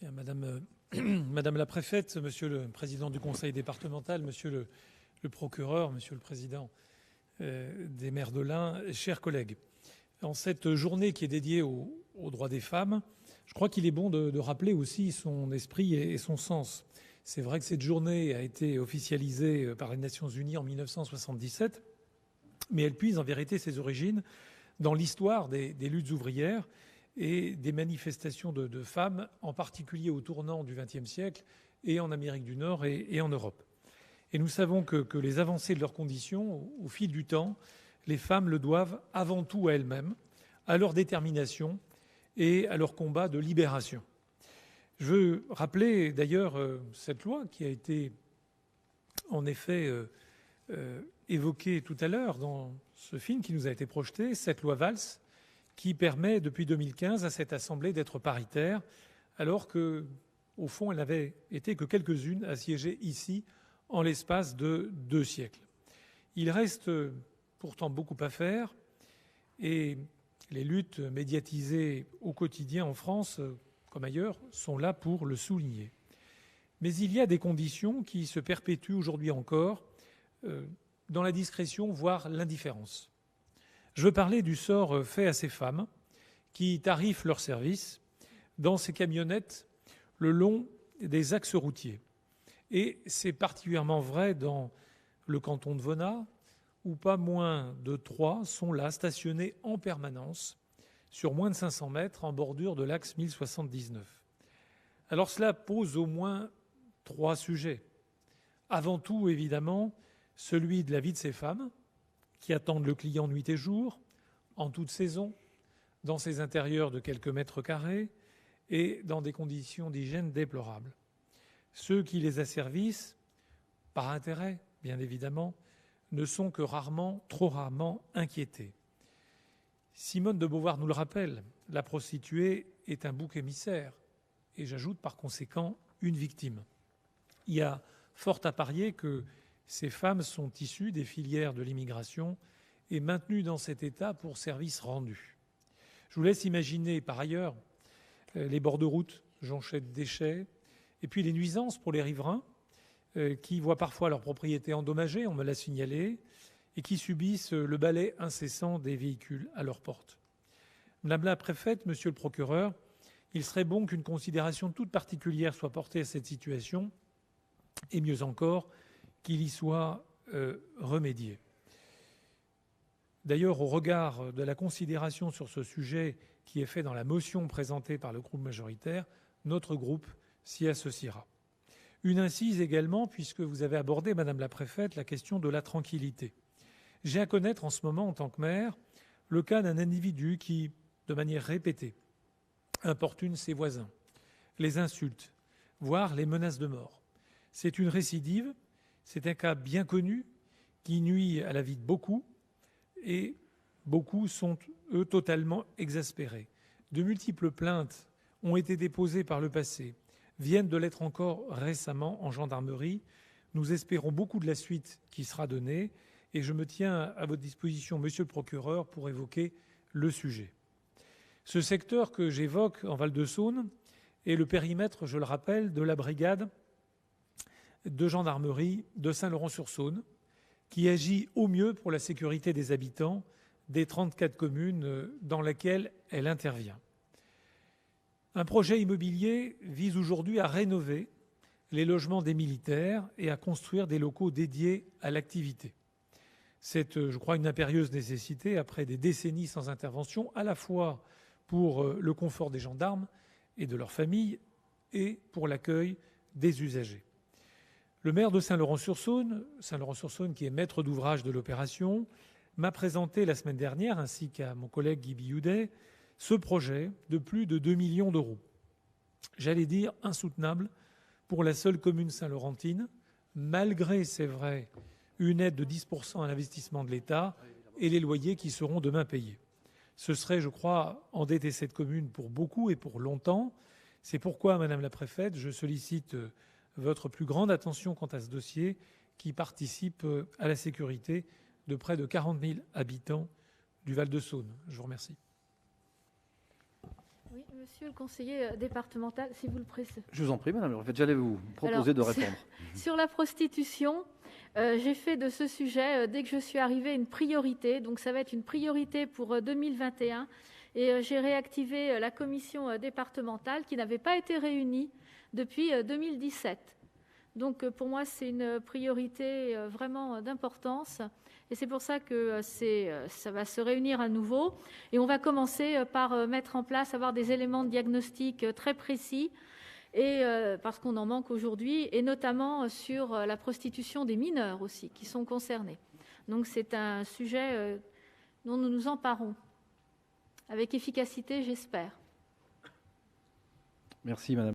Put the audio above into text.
Bien, Madame la préfète, Monsieur le président du conseil départemental, Monsieur le procureur, Monsieur le président des maires de l'Ain, chers collègues, en cette journée qui est dédiée aux droits des femmes, je crois qu'il est bon de rappeler aussi son esprit et son sens. C'est vrai que cette journée a été officialisée par les Nations Unies en 1977, mais elle puise en vérité ses origines dans l'histoire des luttes ouvrières et des manifestations de femmes, en particulier au tournant du XXe siècle et en Amérique du Nord et en Europe. Et nous savons que les avancées de leurs conditions, au fil du temps, les femmes le doivent avant tout à elles-mêmes, à leur détermination et à leur combat de libération. Je veux rappeler d'ailleurs cette loi qui a été en effet évoquée tout à l'heure dans ce film qui nous a été projeté, cette loi Valls, qui permet depuis 2015 à cette Assemblée d'être paritaire, alors que, au fond, elle n'avait été que quelques-unes à siéger ici en l'espace de 2 siècles. Il reste pourtant beaucoup à faire et les luttes médiatisées au quotidien en France, comme ailleurs, sont là pour le souligner. Mais il y a des conditions qui se perpétuent aujourd'hui encore dans la discrétion, voire l'indifférence. Je veux parler du sort fait à ces femmes qui tarifent leurs services dans ces camionnettes le long des axes routiers. Et c'est particulièrement vrai dans le canton de Venat, où pas moins de 3 sont là, stationnés en permanence, sur moins de 500 mètres, en bordure de l'axe 1079. Alors cela pose au moins 3 sujets. Avant tout, évidemment, celui de la vie de ces femmes, qui attendent le client nuit et jour, en toute saison, dans ces intérieurs de quelques mètres carrés et dans des conditions d'hygiène déplorables. Ceux qui les asservissent, par intérêt, bien évidemment, ne sont que rarement, trop rarement, inquiétés. Simone de Beauvoir nous le rappelle, la prostituée est un bouc émissaire, et j'ajoute par conséquent une victime. Il y a fort à parier que ces femmes sont issues des filières de l'immigration et maintenues dans cet état pour service rendu. Je vous laisse imaginer par ailleurs les bords de route jonchés de déchets et puis les nuisances pour les riverains qui voient parfois leurs propriétés endommagées, on me l'a signalé, et qui subissent le balai incessant des véhicules à leur porte. Madame la préfète, monsieur le procureur, il serait bon qu'une considération toute particulière soit portée à cette situation et mieux encore, qu'il y soit remédié. D'ailleurs, au regard de la considération sur ce sujet qui est fait dans la motion présentée par le groupe majoritaire, notre groupe s'y associera. Une incise également, puisque vous avez abordé, Madame la préfète, la question de la tranquillité. J'ai à connaître en ce moment, en tant que maire, le cas d'un individu qui, de manière répétée, importune ses voisins, les insulte, voire les menace de mort. C'est une récidive. C'est un cas bien connu qui nuit à la vie de beaucoup et beaucoup sont, eux, totalement exaspérés. De multiples plaintes ont été déposées par le passé, viennent de l'être encore récemment en gendarmerie. Nous espérons beaucoup de la suite qui sera donnée et je me tiens à votre disposition, monsieur le procureur, pour évoquer le sujet. Ce secteur que j'évoque en Val-de-Saône est le périmètre, je le rappelle, de la brigade de gendarmerie de Saint-Laurent-sur-Saône, qui agit au mieux pour la sécurité des habitants des 34 communes dans lesquelles elle intervient. Un projet immobilier vise aujourd'hui à rénover les logements des militaires et à construire des locaux dédiés à l'activité. C'est, je crois, une impérieuse nécessité après des décennies sans intervention, à la fois pour le confort des gendarmes et de leurs familles et pour l'accueil des usagers. Le maire de Saint-Laurent-sur-Saône qui est maître d'ouvrage de l'opération, m'a présenté la semaine dernière, ainsi qu'à mon collègue Guy Bioudet, ce projet de plus de 2 millions d'euros. J'allais dire insoutenable pour la seule commune saint-laurentine, malgré, c'est vrai, une aide de 10% à l'investissement de l'État et les loyers qui seront demain payés. Ce serait, je crois, endetter cette commune pour beaucoup et pour longtemps. C'est pourquoi, Madame la préfète, je sollicite votre plus grande attention quant à ce dossier qui participe à la sécurité de près de 40 000 habitants du Val-de-Saône. Je vous remercie. Oui, monsieur le conseiller départemental, si vous le pressez. Je vous en prie, madame. En fait, j'allais vous proposer de répondre. Sur la prostitution, j'ai fait de ce sujet, dès que je suis arrivée, une priorité. Donc, ça va être une priorité pour 2021. Et j'ai réactivé la commission départementale qui n'avait pas été réunie depuis 2017. Donc, pour moi, c'est une priorité vraiment d'importance. Et c'est pour ça que ça va se réunir à nouveau. Et on va commencer par mettre en place, avoir des éléments de diagnostic très précis, et parce qu'on en manque aujourd'hui, et notamment sur la prostitution des mineurs aussi, qui sont concernés. Donc c'est un sujet dont nous nous emparons, avec efficacité, j'espère. Merci, madame.